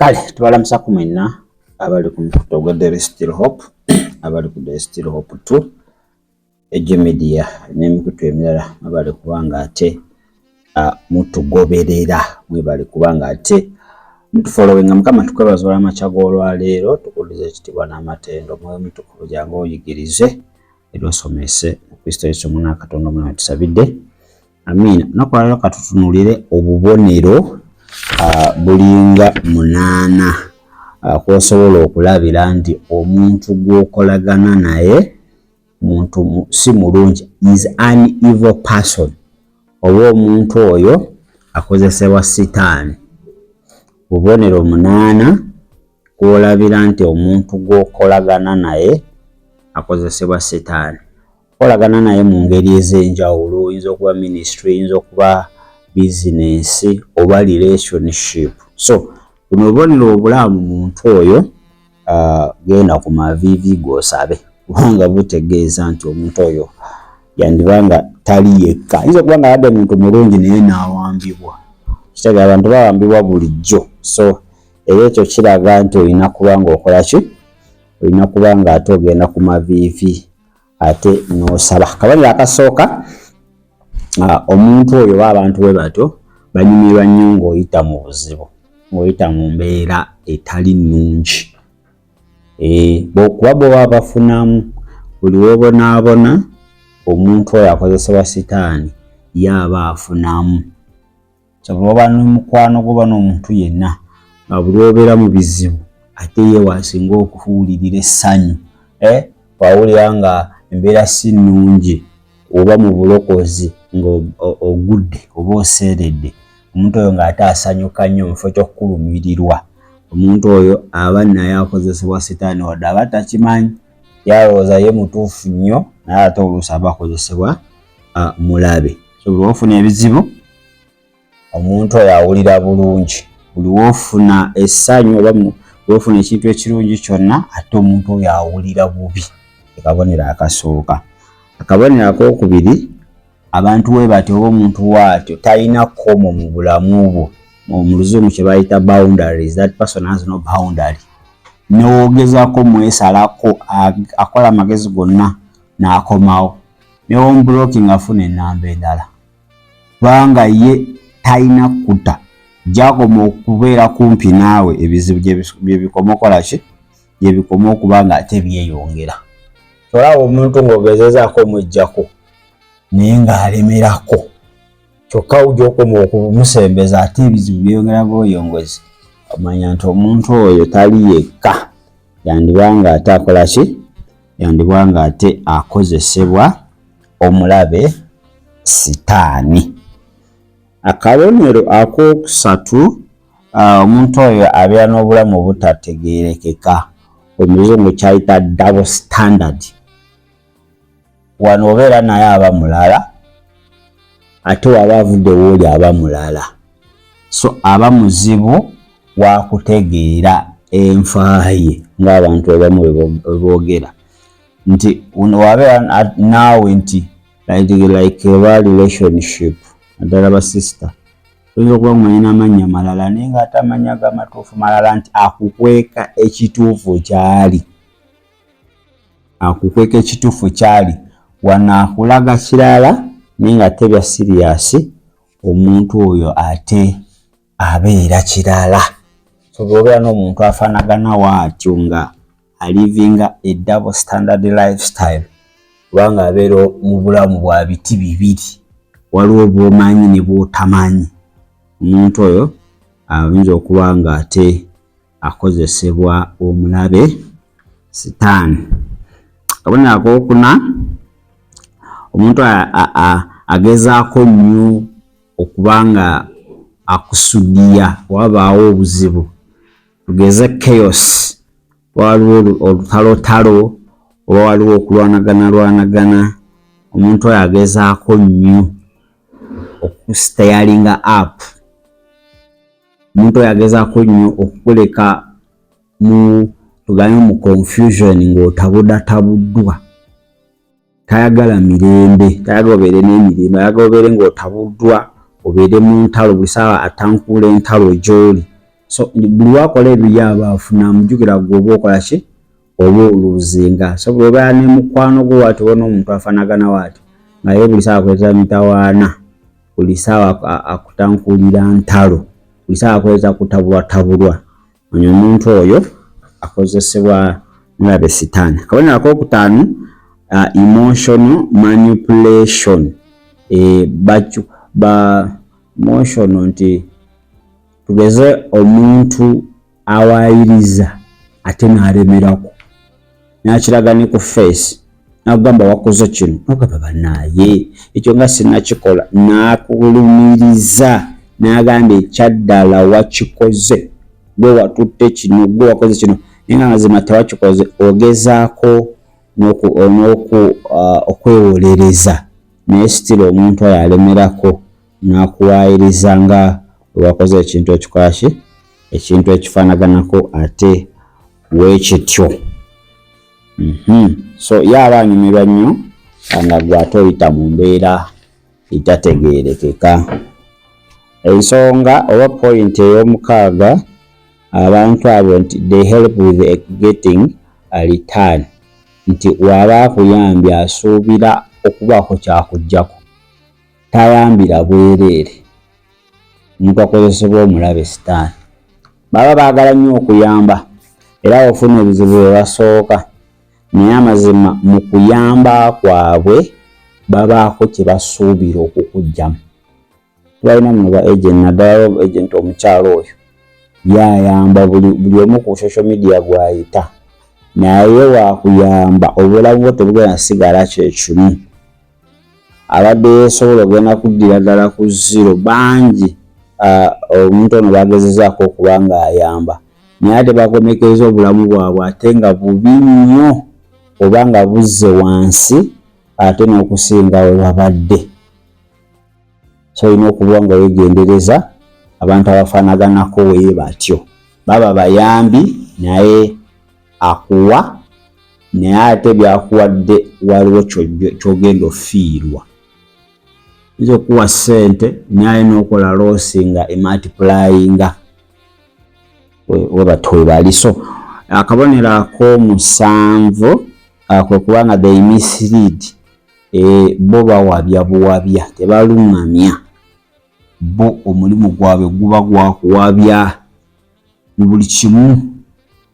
Kale tubalamusa ku mwenna abali ku mukutu ogwa There is Still Hope abali ku There is Still Hope 2 Ejje Media n'emikutu emirala abali kubanga ate mutugoberera mwebali kubanga ate mutufollowinga. Mukama tukwebaza olw'amakya g'olwaleero tukuliza ekitiibwa n'amatendo mwoyo mutukuvu jangu oyigirize era osomese mu Kristo Yesu Omwana Katonda omulamu tusabidde amiina. Olunaku lwaleero katutunuulire obubonero bulinga 8 kw'osobola okulabira nti omuntu gw'okolagana naye muntu si mulungi, is an evil person, oba omuntu oyo akozesebwa sitaani. Bubonero 8 kw'olabira nti omuntu gw'okolagana naye akozesebwa sitaani. Okolagana naye mu ngeri ez'enjawulo, oyinza okuba ministry, oyinza okuba business oba relationship. So buno bubonero obulamu muntu oyo genda ku maviivi g'osabe kubanga butegeeza nti omuntu oyo yandibanga tali yekka. Ayinza okuba nga yadde muntu mulungi naye n'awambibwa. Kitega abantu bawambibwa bulijjo. So era ekyo kiraga nti olina kuba ng'okola ki? Olina kuba nga ate ogenda ku maviivi ate n'osaba. Kabonero akasooka, omuntu oyo oba abantu bwe batyo banyumirwa nnyo ng'oyita mu buzibu, ng'oyita mu mbeera etali nnungi. Kuba bw'oba bafunamu buli w'obonaabona omuntu oyo akozesebwa sitaani y'aba afunamu. So bw'oba n'omukwano gw'oba n'omuntu yenna nga buli w'obeera mu bizibu ate ye waasinga okuwulirira essanyu. Wawulira nga embeera si nnungi oba mu bulokozi ng'ogudde oba oseeredde, omuntu oyo ng'ate asanyuka nnyo mu kifo ky'okukulumirirwa, omuntu oyo aba naye akozesebwa sitaani wadde aba takimanyi. Yalowooza ye mutuufu nnyo naye ate oluusi aba akozesebwa mulabe. So buli w'ofuna ebizibu omuntu oyo awulira bulungi, buli w'ofuna essanyu oba w'ofuna ekintu ekirungi kyonna ate omuntu oyo awulira bubi. Akabonero akasooka. Akabonero ak'okubiri, abantu bwe batyo oba omuntu bw'atyo talina kkomo mu bulamu bwo. Mu Luzungu kye bayita boundaries, that person has no boundary. N'ogezaako mwesalako akola amagezi gonna n'akomawo, n'omublocking afuna ennamba endala kubanga ye talina kkuta gy'akoma okubeera kumpi naawe. Ebizibu bye bikoma okola ki? Bye bikoma okuba nga ate byeyongera. Olaba omuntu ng'ogezezaako omuggyako naye ng'alemerako, kyokka gy'okoma okumusembeza ate ebizibu byeyongera bweyongezi, omanya nti omuntu oyo tali yekka, yandiba nga ate akola ki? Yandiba nga ate akozesebwa omulabe sitaani. Akabonero ak'okusatu, omuntu oyo abeera n'obulamu obutategeerekeka, Omuzungu kyayita double standard. Wano obeera naye aba mulala ate waba avudde w'oli aba mulala. So aba muzibu wa kutegeera enfaaye ng'abantu abamu boogera nti wabeera naawe nti like a relationship naddala ba sister, oyinza okuba mumanyi n'amannya malala naye ng'ate amannya g'amatuufu malala, nti akukweka ekituufu kyali. Akukweka ekituufu kyali. Wano akulaga kirala naye nga tebya siriyasi, omuntu oyo ate abeera kirala. So bw'obeera n'omuntu afaanagana bw'atyo nga alivinga a double standard lifestyle, kubanga abeera mu bulamu bwa biti bibiri, waliwo bw'omanyi ne bw'otamanyi, omuntu oyo ayinza okuba nga ate akozesebwa omulabe sitaani. Akabonero ak'okuna, omuntu agezaako nnyo okuba nga akusudiya wabaawo obuzibu, tugeze chaos, waliwo olutalotalo oba waliwo okulwanagana, omuntu oyo agezaako nnyo okustayalinga up. Omuntu oyo agezaako nnyo okukuleka tugambe mu confusion ng'otabuddwa. Tayagala mirembe, tayagala obeere n'emirembe, ayagala obeere ng'otabuddwa, obeere mu ntalo buli ssaawa atankuula entalo gy'oli. So buli wakola ebyo yaba afuna mujukira gwoba okola ki oba oluzinga. So bw'obeera ne mukwano gwo wati wona omuntu afanagana wati nga ye buli saawa akweta mitawaana, buli saawa akutankulira ntalo, buli saawa akweta kutabulwa onyo omuntu oyo akozesebwa mulabe sitaani. Akabonero akokutaano emotional manipulation. Emotional nti tugeze omuntu awaayiriza ate n'alemerako n'akiraga ne ku face n'agamba wakoze kino n'agamba bannaaye ekyo nga sinnakikola n'akulumiriza n'agamba ekyaddala wakikoze gwe watutte kino gwe wakoze kino naye nga mazima tewakikoze ogezaako okwewolereza naye sitira omuntu oyo alemerako n'akuwaayiriza nga wakoze ekintu ekikola ki ekintu ekifaanaganako ate weekityo. So yaba anyumirwa nnyo nga gwe ate oyita mu mbeera etategeerekeka. Ensonga oba point ey'omukaaga abantu abo nti they help with getting a return, nti waba akuyambye asuubira okubaako kyakuggyako, tayambira bwereere. Omuntu akozesebwa omulabe sitaani. Baba baagala nnyo okuyamba era ofuna ebizibu bwe basooka, naye amazima mu kuyamba kwabwe babaako kye basuubira okukuggyamu. Tubalina muno ba agent, naddala agent omukyalo oyo yayamba buli omu ku social media gw'ayita, naye wakuyamba obulamu bwe tebugenda sigala kyekimu. Abadde yeesobola ogenda kuddira ddala ku zero bangi. Omuntu ono bagezezaako okuba ng'ayamba naye ate bakomekeza obulamu bwabwe ate nga bubi nnyo oba nga buzze wansi ate n'okusinga we babadde. So olina okuba nga weegendereza abantu abafaanaganako weye batyo. Baba bayambi naye akuwa naye ate byakuwadde waliwo ky'ogenda ofiirwa. Izo kuwa ssente naye n'okola loosi nga emultiplyinga we batwe bali. So akabonero ak'omusanvu kwe kubanga they mislead. Bo bawabya buwabya, tebalungamya. Bo omulimu gwabwe guba gwakuwabya mu buli kimu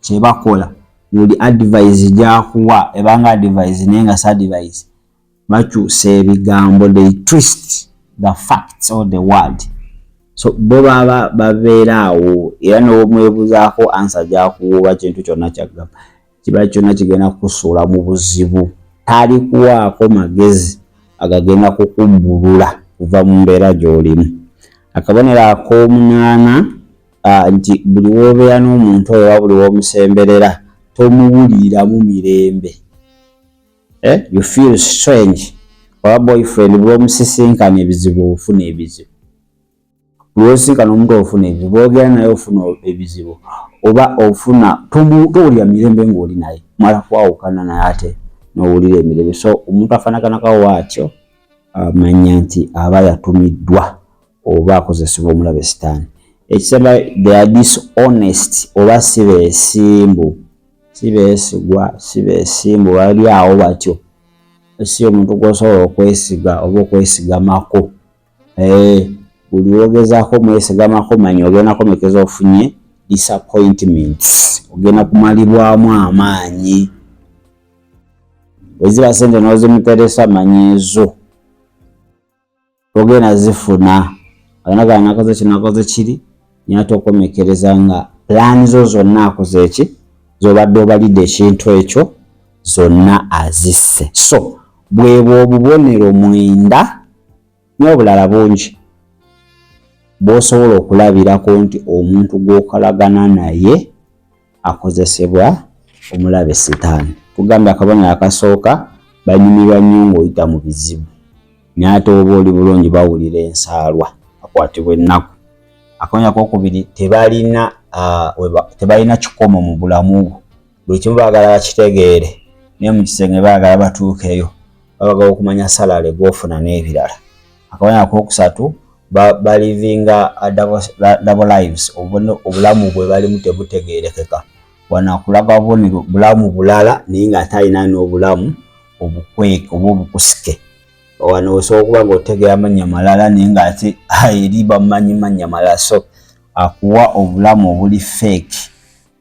kye bakola. Buli advice gyakuwa ebanga advice naye nga si advice, bakyusa ebigambo, they twist the facts or the word. So bo baba babeera awo era n'omwebuzaako ansa gyakuwa kintu kyonna kyagamba kiba kyonna kigenda kukusuula mu buzibu. Talikuwaako magezi agagenda kukubbulula kuva mu mbeera gy'olimu. Akabonero ak'omunaana nti buli w'obeera n'omuntu oyo oba buli w'omusemberera tomuwuliramu mirembe. You feel strange. Oba boyfriend buli omusisinkana ebizibu ofuna ebizibu, buli osisinkana omuntu ofuna ebizibu, bw'ogenda naye ofuna ebizibu oba ofuna towulira mirembe ng'oli naye, mala kwawukana naye ate n'owulira emirembe. So omuntu afaanaganako bw'atyo manya nti aba yatumiddwa oba akozesebwa omulabe sitaani. Ekisemba they are dishonest oba si beesimbu, si beesigwa, si beesimbu, bali awo batyo. Si omuntu gw'osobola okwesiga oba okwesigamako. Buli wogezaako omwesigamako manya ogenda komekeza ofunye disappointments, ogenda kumalibwamu amaanyi. Weziba sente n'ozimuteresa manya ezo ogenda zifuna. Agenda nakoze kino nakoze kiri naye ate okomekereza nga pulaani zo zonna akoze eki z'obadde obalidde ekintu ekyo zonna azisse. So bwebwo obubonero mwenda n'obulala bungi bw'osobola okulabirako nti omuntu gw'okolagana naye akozesebwa omulabe sitaani. Tugambye akabonero akasooka banyumirwa nnyo ng'oyita mu bizibu naye ate oba oli bulungi bawulira ensaalwa, bakwatibwa ennaku. Akabonero akokubiri tebalina kikomo mu bulamu bwo, buli kimu baagala bakitegeere naye mu kisenge baagala batuukeyo, babagala okumanya salale gw'ofuna n'ebirala. Akabonero akokusatu balivinga double lives, obulamu bwe balimu tebutegeerekeka. Wano akulaga bulamu bulala naye nga ate alina n'obulamu obukweke oba obukusike. Wano osobola okuba ng'otegeera amannya malala naye nga ate eri bamumanyi mannya malala, so akuwa obulamu obuli fake.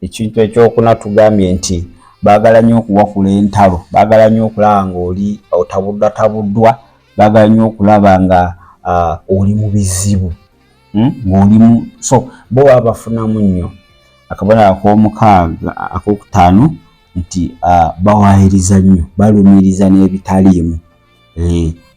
Ekintu ekyokuna tugambye nti baagala nnyo okuwakula entalo, baagala nnyo okulaba ng'oli otabuddwa, baagala nnyo okulaba nga oli mu bizibu, ng'olimu, so bo babafunamu nnyo. Akabonero akokutaano nti bawaayiriza nnyo, balumiriza n'ebitaliimu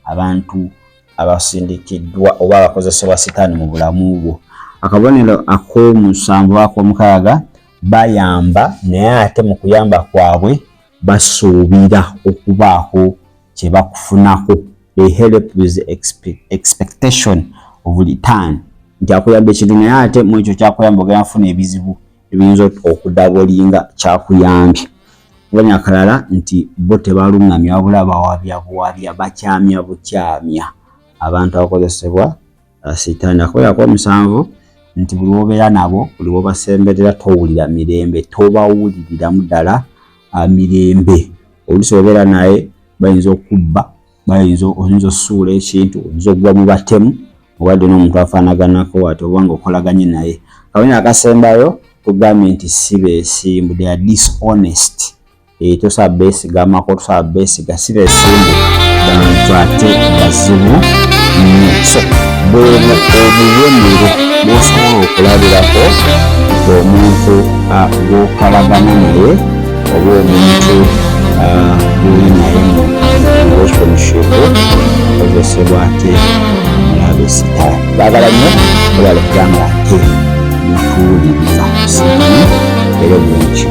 abantu abasindikiddwa oba abakozesebwa sitaani mu bulamu bwo. Akabonero ak'omusanvu ak'omukaaga, bayamba naye ate mu kuyamba kwabwe basuubira okubaako kye bakufunako. They help with expectation of return. Nti akuyamba ekintu naye ate mu ekyo kyakuyamba ogenda kufuna ebizibu ebiyinza okudabolinga kyakuyambye. Akabonero akalala nti bo tebalungamya wabula bawabya bakyamya bukyamya abantu abakozesebwa sitaani. Akabonero ak'omusanvu nti buli wobeera nabo, buli wobasemberera towulira mirembe, tobawuliriramu ddala mirembe. Oluusi obeera naye bayinza okubba, oyinza osuula ekintu, oyinza okugwa mu batemu obadde n'omuntu afaanaganako ate oba ng'okolaganye naye. Akabonero akasembayo tugambye nti si beesimbu, they are dishonest. Tosobola beesigamako, tosobola beesiga, si beesimbu bantu ate bazibu nnyo. So obubonero bw'osobola okulabirako omuntu gw'okolagana naye oba omuntu gw'oli naye mu relationship okozesebwa ate omulabe sitaani. Baagala nnyo obala okuba nga ate mutuuliriza ku sitaani era obulungi.